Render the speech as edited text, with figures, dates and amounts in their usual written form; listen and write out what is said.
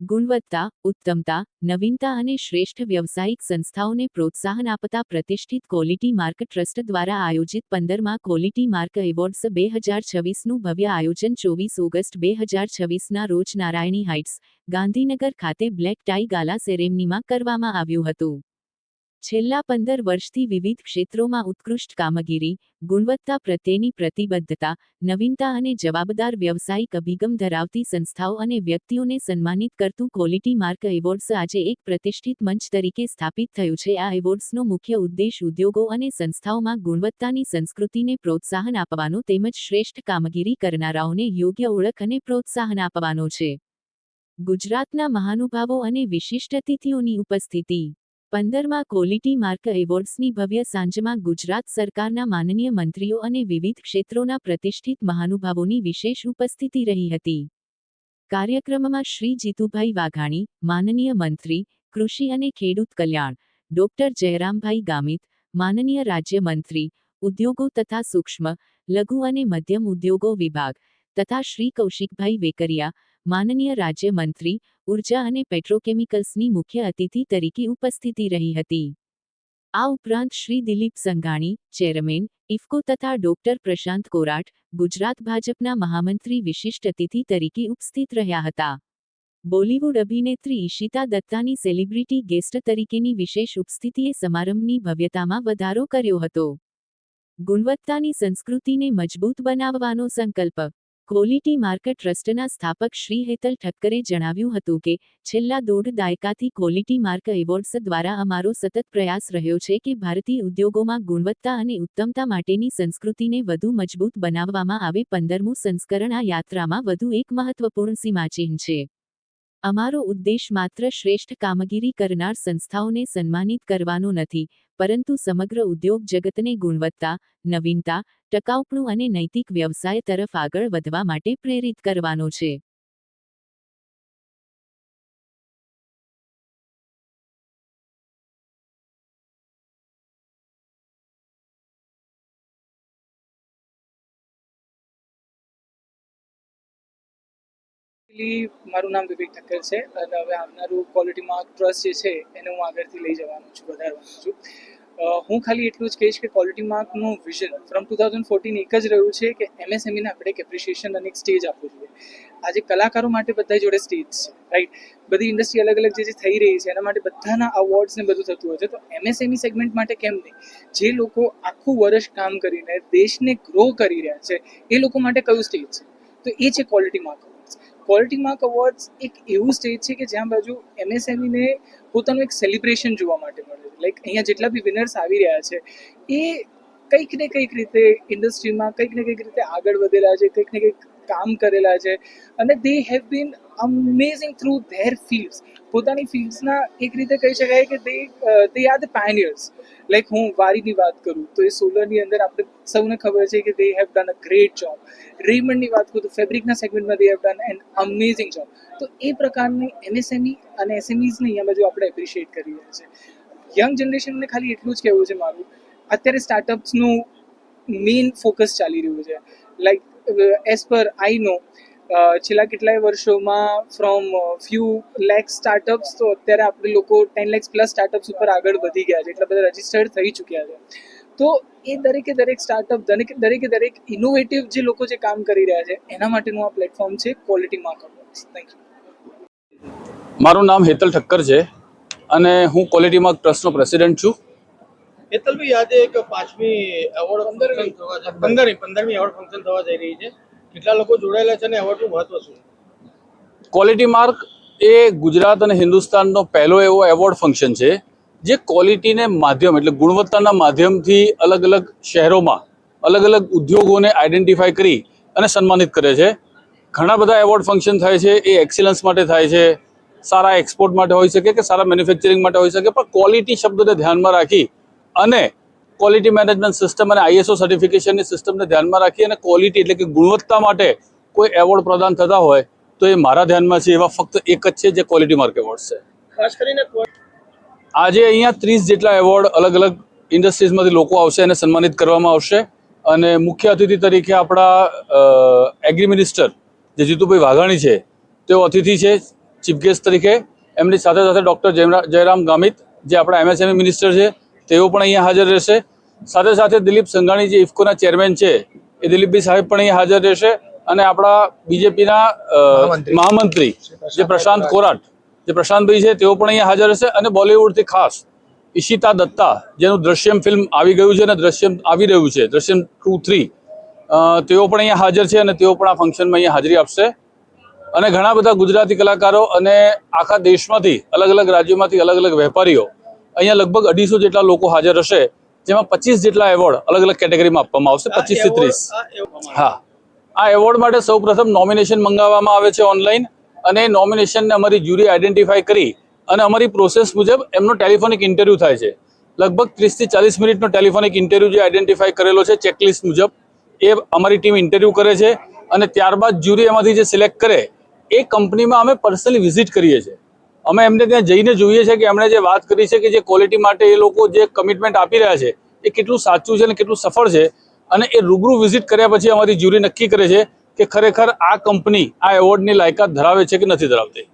ગુણવત્તા, ઉત્તમતા, નવીનતા અને શ્રેષ્ઠ વ્યવસાયિક સંસ્થાઓને પ્રોત્સાહન આપતા પ્રતિષ્ઠિત ક્વોલિટી માર્ક ટ્રસ્ટ દ્વારા આયોજિત 15મા ક્વોલિટી માર્ક એવોર્ડ્સ 2026નું ભવ્ય આયોજન 24 ઓગસ્ટ 2026ના રોજ નારાયણી હાઇટ્સ, ગાંધીનગર ખાતે બ્લેક ટાઈ ગાલા સેરેમનીમાં કરવામાં આવ્યું હતું. છેલ્લા 15 વર્ષથી વિવિધ ક્ષેત્રોમાં ઉત્કૃષ્ટ કામગીરી, ગુણવત્તા પ્રત્યેની પ્રતિબદ્ધતા, નવીનતા અને જવાબદાર વ્યવસાયિક અભિગમ ધરાવતી સંસ્થાઓ અને વ્યક્તિઓને સન્માનિત કરતું ક્વોલિટી માર્ક એવોર્ડ્સ આજે એક પ્રતિષ્ઠિત મંચ તરીકે સ્થાપિત થયું છે. આ એવોર્ડ્સનો મુખ્ય ઉદ્દેશ ઉદ્યોગો અને સંસ્થાઓમાં ગુણવત્તાની સંસ્કૃતિને પ્રોત્સાહન આપવાનો તેમજ શ્રેષ્ઠ કામગીરી કરનારાઓને યોગ્ય ઓળખ અને પ્રોત્સાહન આપવાનો છે. ગુજરાતના મહાનુભાવો અને વિશિષ્ટ અતિથિઓની ઉપસ્થિતિ. 15મા ક્વોલિટી માર્ક એવોર્ડ્સની ભવ્ય સાંજમાં ગુજરાત સરકારના માનનીય મંત્રીઓ અને વિવિધ ક્ષેત્રોના પ્રતિષ્ઠિત મહાનુભાવોની વિશેષ ઉપસ્થિતિ રહી હતી. કાર્યક્રમમાં શ્રી જીતુભાઈ વાઘાણી, માનનીય મંત્રી, કૃષિ અને ખેડૂત કલ્યાણ, ડોક્ટર જયરામભાઈ ગામિત, માનનીય રાજ્યમંત્રી, ઉદ્યોગો તથા સૂક્ષ્મ, લઘુ અને મધ્યમ ઉદ્યોગો વિભાગ, તથા શ્રી કૌશિકભાઈ વેકરિયા, માનનીય રાજ્યમંત્રી, ઉર્જા અને પેટ્રોકેમિકલ્સની મુખ્ય અતિથિ તરીકે ઉપસ્થિતિ રહી હતી. આ ઉપરાંત શ્રી દિલીપ સંઘાણી, ચેરમેન, ઇફકો તથા ડોક્ટર પ્રશાંત કોરાટ, ગુજરાત ભાજપના મહામંત્રી વિશિષ્ટ અતિથિ તરીકે ઉપસ્થિત રહ્યા હતા. બોલિવૂડ અભિનેત્રી ઈશિતા દત્તાની સેલિબ્રિટી ગેસ્ટ તરીકેની વિશેષ ઉપસ્થિતિએ સમારંભની ભવ્યતામાં વધારો કર્યો હતો. ગુણવત્તાની સંસ્કૃતિને મજબૂત બનાવવાનો સંકલ્પ. ક્વોલિટી માર્ક ટ્રસ્ટના સ્થાપક શ્રી હેતલ ઠક્કરે જણાવ્યું હતું કે, છેલ્લા 1.5 દાયકાથી ક્વોલિટી માર્ક એવોર્ડ્સ દ્વારા અમારો સતત પ્રયાસ રહ્યો છે કે ભારતીય ઉદ્યોગોમાં ગુણવત્તા અને ઉત્તમતા માટેની સંસ્કૃતિને વધુ મજબૂત બનાવવામાં આવે. 15મું સંસ્કરણ આ યાત્રામાં વધુ એક મહત્વપૂર્ણ સીમાચિહ્ન છે. અમારો ઉદ્દેશ માત્ર શ્રેષ્ઠ કામગીરી કરનાર સંસ્થાઓને સન્માનિત કરવાનો નથી, પરંતુ સમગ્ર ઉદ્યોગ જગતને ગુણવત્તા, નવીનતા, ટકાઉપણું અને નૈતિક વ્યવસાય તરફ આગળ વધવા માટે પ્રેરિત કરવાનો છે. મારું નામ વિવેક ઠક્કર છે અને હવે આવનારું ક્વોલિટી માર્ક ટ્રસ્ટ જે છે એને હું આગળથી લઈ જવાનો છું, વધારવાનો છું. હું ખાલી એટલું જ કહીશ કે ક્વોલિટી માર્કનું વિઝન ફ્રોમ 2014 એક જ રહ્યું છે કે એમએસએમઈને આપણે એક એપ્રિશિએશન અને એક સ્ટેજ આપવું જોઈએ. આજે કલાકારો માટે બધા જોડે સ્ટેજ છે, રાઈટ? બધી ઇન્ડસ્ટ્રી અલગ અલગ જે થઈ રહી છે એના માટે બધાના અવોર્ડ્સ ને બધું થતું હોય છે, તો એમએસએમઈ સેગમેન્ટ માટે કેમ નહીં? જે લોકો આખું વર્ષ કામ કરીને દેશને ગ્રો કરી રહ્યા છે એ લોકો માટે કયું સ્ટેજ છે? તો એ છે quality mark. Quality mark awards એક એવું સ્ટેજ છે કે જ્યાં બાજુ એમએસએમઈને પોતાનું એક સેલિબ્રેશન જોવા માટે મળે છે. લાઈક અહીંયા જેટલા બી વિનર્સ આવી રહ્યા છે એ કંઈક ને કંઈક રીતે ઇન્ડસ્ટ્રીમાં કંઈક ને કંઈક રીતે આગળ વધેલા છે, કંઈક ને કંઈક કામ કરેલા છે અને they have been amazing through there fields. પોતાની ફિલ્ડ્સના એક રીતે કહી શકાય કે દે આર ધ પાયનિયર્સ. લાઈક હું વારીની વાત કરું તો એ સોલરની અંદર આપણે સૌને ખબર છે કે they have done a great job. રેમંડની વાત કરું તો ફેબ્રિકના સેગમેન્ટમાં they have done an amazing job. તો એ પ્રકારની એમએસએમઈ અને એસએમઈઝને અહીંયા બાજુ આપણે એપ્રિશિએટ કરી રહ્યા છીએ. યંગ જનરેશનને ખાલી એટલું જ કહેવું છે મારું, અત્યારે સ્ટાર્ટઅપ્સનું મેઇન ફોકસ ચાલી રહ્યું છે. લાઈક એઝ પર આઈ નો છેલ્લા કેટલાય વર્ષોમાં ફ્રોમ ફ્યુ લેક્સ સ્ટાર્ટઅપ્સ તો અત્યારે આપણે લોકો 10 lakhs પ્લસ સ્ટાર્ટઅપ્સ ઉપર આગળ વધી ગયા છે, એટલા બધા રજિસ્ટર્ડ થઈ ચૂક્યા છે. તો એ દરેક સ્ટાર્ટઅપ, દરેક ઇનોવેટિવ જે લોકો જે કામ કરી રહ્યા છે એના માટેનું આ પ્લેટફોર્મ છે quality mark awards. Thank you. મારું નામ હેતલ ઠક્કર છે અને હું ક્વોલિટી માર્ક ટ્રસ્ટનો પ્રેસિડેન્ટ છું. હેતલભાઈ, આજે એક 5મી એવોર્ડ ફંક્શન 15મી એવોર્ડ ફંક્શન થવા જઈ રહી છે. કેટલા લોકો જોડાયેલા છે અને એવોર્ડનું મહત્વ શું? ક્વોલિટી માર્ક એ ગુજરાત અને હિન્દુસ્તાનનો પહેલો એવો એવોર્ડ ફંક્શન છે જે ક્વોલિટીને માધ્યમ એટલે ગુણવત્તાના માધ્યમથી અલગ અલગ શહેરોમાં અલગ અલગ ઉદ્યોગોને આઈડેન્ટિફાઈ કરી અને સન્માનિત કરે છે. ઘણા બધા એવોર્ડ ફંક્શન થાય છે, એ એક્સિલન્સ માટે થાય છે, સારા એક્સપોર્ટ માટે હોઈ શકે કે સારા મેન્યુફેક્ચરિંગ માટે હોઈ શકે, પણ ક્વોલિટી શબ્દને ધ્યાનમાં રાખી અને ક્વોલિટી મેનેજમેન્ટ સિસ્ટમ અને આઈએસઓ સર્ટિફિકેશનની સિસ્ટમને ધ્યાનમાં રાખી અને ક્વોલિટી એટલે કે ગુણવત્તા માટે કોઈ એવોર્ડ પ્રદાન થતા હોય તો એ મારા ધ્યાનમાં છે એવા ફક્ત એક જ છે જે ક્વોલિટી માર્ક એવોર્ડ છે. ખાસ કરીને આજે અહીંયા 30 જેટલા એવોર્ડ અલગ અલગ ઇન્ડસ્ટ્રીઝમાંથી લોકો આવશે અને સન્માનિત કરવામાં આવશે અને મુખ્ય અતિથિ તરીકે આપણા એગ્રી મિનિસ્ટર જે જીતુભાઈ વાઘાણી છે તેઓ અતિથિ છે. ચીફ ગેસ્ટ તરીકે. એમની સાથે સાથે ડૉક્ટર જયરામ ગામિત જે આપણા MSME મિનિસ્ટર છે તેઓ પણ અહીંયા હાજર રહેશે. સાથે સાથે દિલીપ સંઘાણી જે ઇફકોના ચેરમેન છે એ દિલીપભાઈ સાહેબ પણ અહીંયા હાજર રહેશે. અને આપણા બીજેપીના મહામંત્રી જે પ્રશાંત કોરાટ જે પ્રશાંતભાઈ છે તેઓ પણ અહીંયા હાજર રહેશે. અને બોલિવૂડથી ખાસ ઈશિતા દત્તા જેનું દ્રશ્યમ ફિલ્મ આવી ગયું છે અને દ્રશ્યમ આવી રહ્યું છે, દ્રશ્યમ 2-3, તેઓ પણ અહીંયા હાજર છે અને તેઓ પણ આ ફંક્શનમાં અહીંયા હાજરી આપશે. અને ઘણા બધા ગુજરાતી કલાકારો અને આખા દેશમાંથી અલગ અલગ રાજ્યોમાંથી અલગ અલગ વેપારીઓ અહીંયા લગભગ 250 જેટલા લોકો હાજર હશે, જેમાં 25 જેટલા એવોર્ડ અલગ અલગ કેટેગરીમાં આપવામાં આવશે. 25 થી 30. હા, આ એવોર્ડ માટે સૌપ્રથમ નોમિનેશન મંગાવવામાં આવે છે ઓનલાઈન, અને નોમિનેશનને અમારી જ્યુરી આઈડેન્ટિફાઈ કરી અને અમારી પ્રોસેસ મુજબ એમનો ટેલિફોનિક ઇન્ટરવ્યૂ થાય છે. લગભગ 30 થી 40 મિનિટનો ટેલિફોનિક ઇન્ટરવ્યૂ જે આઈડેન્ટિફાઈ કરેલો છે ચેકલિસ્ટ મુજબ, એ અમારી ટીમ ઇન્ટરવ્યૂ કરે છે. અને ત્યારબાદ જ્યુરી એમાંથી જે સિલેક્ટ કરે એ કંપનીમાં અમે પર્સનલી વિઝિટ કરીએ છીએ. અમે એમને ત્યાં જઈને જોઈએ છીએ કે એમણે જે વાત કરી છે કે જે ક્વોલિટી માટે એ લોકો જે કમિટમેન્ટ આપી રહ્યા છે એ કેટલું સાચું છે અને કેટલું સફળ છે. અને એ રૂબરૂ વિઝિટ કર્યા પછી અમારી જ્યુરી નક્કી કરે છે કે ખરેખર આ કંપની આ એવોર્ડની લાયકાત ધરાવે છે કે નથી ધરાવતી.